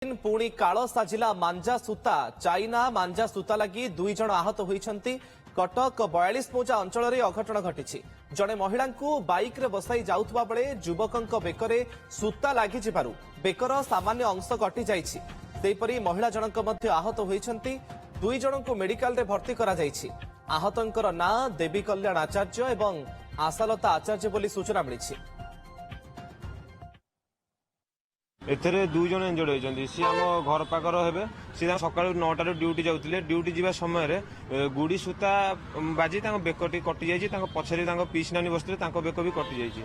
पुणी काल साजिला मांजा सूता चाइना मांजा सूता लगी दुई जन आहत होइछंती। कटक 42 मौजा अंचल में अघटन घटी जड़े महिला बाइक रे बसाई जाउथबा बेले युवकंक बेकरे सूता लागि जिबारु बेकर सामान्य अंश कटि जाइछि। सेहिपरि महिला जनक मध्य आहत होइछंती। दुई जनक मेडिकल रे भर्ती करा जाइछि। आहतंकर ना देवी कल्याण आचार्य एवं आशालता आचार्य बोली सूचना मिली। एथरे दुई जन इंजर्ड होइछंती। सी हम घर पाकर हेबे। सी सकाळ 9 ड्यूटी जाउतिले। ड्यूटी जीवा समय रे गुडी सूता बाजी तांको बेकटी कटि जाइछि। तांको पछरे तांको पीस नानी बसले तांको बेक भी कटि जाइछि।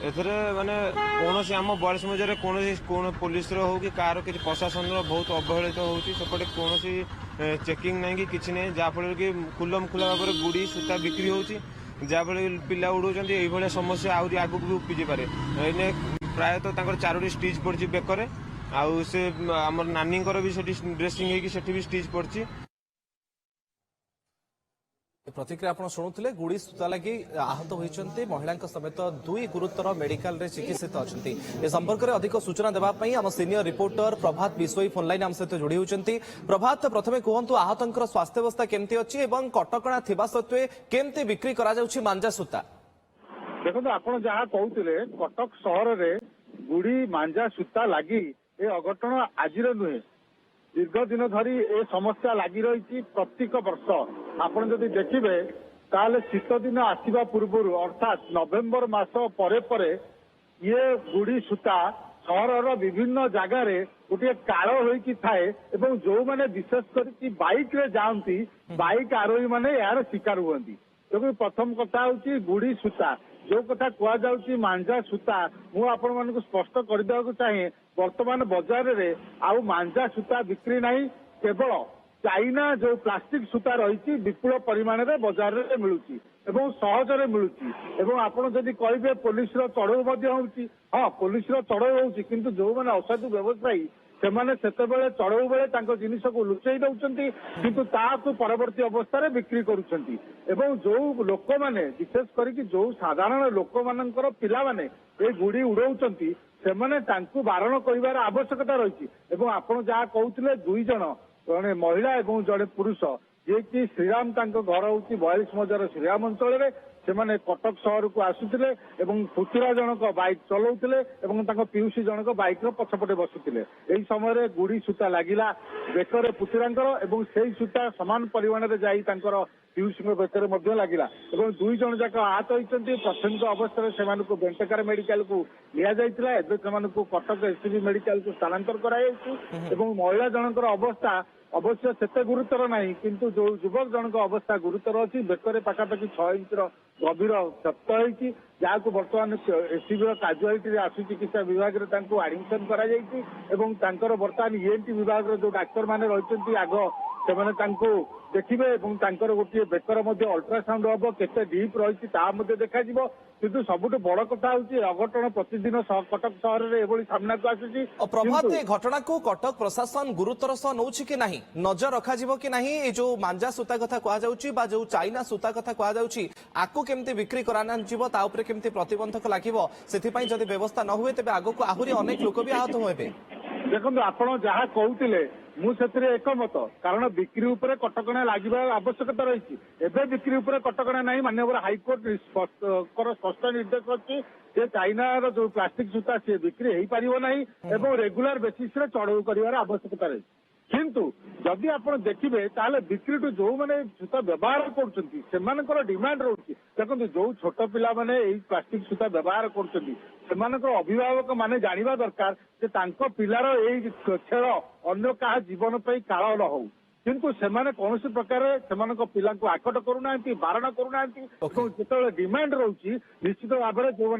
एथरे माने कोनोसी हम 42 मजरे कोन पुलिस रो हो कि कार कि प्रशासन रो बहुत अवहेलित होउछि। सपटे कोनोसी चेकिंग नै कि किछि नै जा फल कि खुल्लम खुला भाबरे गुडी सूता बिक्री होउछि। जा फल पिला उडोचंती एई भले समस्या आउरी आगु भी उपजि पारे। एने प्रायतः तांकर 4टी स्टिच पड़छि बेकरे आउ से हमर नानी भी ड्रेसिंग है कि सेठी भी स्टिच पड़छि। प्रतिक्रिया आप शुणुले गुड़ी सूता लगी आहत होती महिला समेत दुई गुरुतर मेडिकल रे चिकित्सित अच्छा। ए संपर्क में अधिक सूचना देवाई आम सीनियर रिपोर्टर प्रभात विश्वई फोनलाइन आम सहित जोड़ी होती। प्रभात प्रथमे कहतु आहतंकर स्वास्थ्यावस्था केमती अच्छी एवं कटकणा थिबा सत्वे केमती बिक्री करा जाउछि मांजा सूता। देखो आप जहाँ कहते कटक सहर में गुड़ी मांजा सूता लगी ए अघटन आज नुहे दीर्घ दिन धरी ए समस्या लगी रही। प्रत्येक वर्ष आपड़ जदि देखिए ताले शीत दिन आसवा पूर्व अर्थात नवेम्बर मास परे परे ये गुड़ी सूता सहर विभिन्न जगार गोटे काल होई थाए एवं जो मैंने विशेष कर बाइक रे जाती बाइक आरोही मैंने यार शिकार हुए। तेणु प्रथम कथा हूँ गुड़ी सूता जो कथा कहुच्छी मांजा सूता मु आपण मानक स्पष्ट करदेवा चाहे वर्तमान बाजार रे आउ मांजा सूता बिक्री नहीं केवल चाइना जो प्लास्टिक सूता रही विपुल परिमाण रे बाजार रे मिलुची एवं सहजरे मिलुची। एवं आपण जदि कहिबे पुलिस रो चढ़ऊ मध्य होउची हां पुलिस रो चढ़ऊ होउची किंतु जो माने असाधु व्यवसायी सेमाने सेतेबेले चढ़ऊ बेले तांको जिनिस को लुचेई दउचंती किंतु ताकू परवर्ती अवस्था रे बिक्री करूचंती। एवं जो लोक माने विशेष करिक जो साधारण लोक मानकर पिला माने ए गुड़ी उड़ौचंती सेमाने तांकू बारण करिवार आवश्यकता रही। एवं आपण जहाँ कहउतले दुई जण जड़े महिला एवं जड़े पुरुष जे कि श्रीराम तांको घर होउची 42 मजार श्रीराम अंचल रे सेमाने कटक शहर को आसुथिले एवं पुतुरा जनक बाइक चलाउथिले एवं तांको पियुसी जनक बाइक रो पछपटे बसुथिले। एही समय रे गुड़ी सूता लागिला बेकरे पुतुरांकर एवं सेही सूता समान परिमाण रे जाई तांकर पियुसी बेकरे मध्य लागिला एवं दुई जण जाक आहत होइचंती। प्राथमिक अवस्था रे सेमानकु बेंटकार मेडिकल को लिया जाइतिला। एबे सेमानकु कटक एससीबी मेडिकल को स्थानांतर करायछि एवं महिला जनकर अवस्था अवश्य सेते गुरुतर नहीं किंतु जो युवक जनक अवस्था गुरुतर अच्छी बेकरे पाखापाखि 6 इंच गभीर क्षत होती जहाँ को बर्तमान एससीबी काजुआलिटी आशु चिकित्सा विभाग में आडमिशन कर बर्तमान ईएनटी विभाग जो डाक्तर मैंने रही आग से देखिए गोटे बेकर अल्ट्रासाउंड हम केते डीप रही देखा किंतु सबुठ बड़ कथा हूँ अघटन प्रतिदिन कटक सहर में सामना को आसूची। प्रभात घटना को कटक प्रशासन गुरुतर सह नौ कि नहीं नजर रखा कि नहीं जो मांजा सूता कथा कह जो चाइना सूता कथा कह आकु केमती बिक्री कराना केमती प्रतिबंधक लगे से जदि व्यवस्था न हुए तेज आगक आहरी अनेक लोक भी आहत हुए। देखो आप जहाँ कहते मुझे एकमत कारण बिक्री उपरे कटकणा लगे आवश्यकता रही। एवं बिक्री उपरे कटकणा नहीं माननीय हाइकोर्ट स्पष्ट निर्देश अच्छी जे चाइना जो प्लास्टिक सूता सी बिक्री हो पार ना एवं रेगुलर बेसिस रे चढ़ऊ कर आवश्यकता रही। किंतु जदि आप देखिए ताले बिक्री जो मैंने सूता व्यवहार कर डिमांड रोचे देखो जो छोट पिला माने प्लास्टिक सूता व्यवहार कर अभिभावक माने जानिबा दरकार जे तांको पिलार एई खेल अन्य कहा जीवन पे काल न हो किंतु सेमाने कौन प्रकार से पिला आकट करूना बारण करूना जो डिमांड रोची निश्चित भाव में जो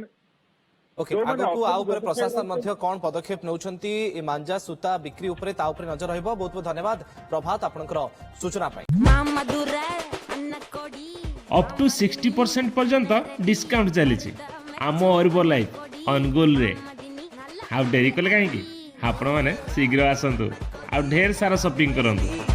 ओके आगो आ ऊपर प्रशासन मध्य कौन पदक्षेप नौछंती मांजा सूता बिक्री उपरे ता ऊपर नजर रहइबो। बहुत बहुत धन्यवाद प्रभात आपनकर सूचना पाई। अप टू 60% पर्यंत डिस्काउंट चली आम अर्बन लाइफ अनुगुल रे हाउ डेरी कले कहीं आपण माने शीघ्र आसंतु आ ढेर सारा शॉपिंग करंतु।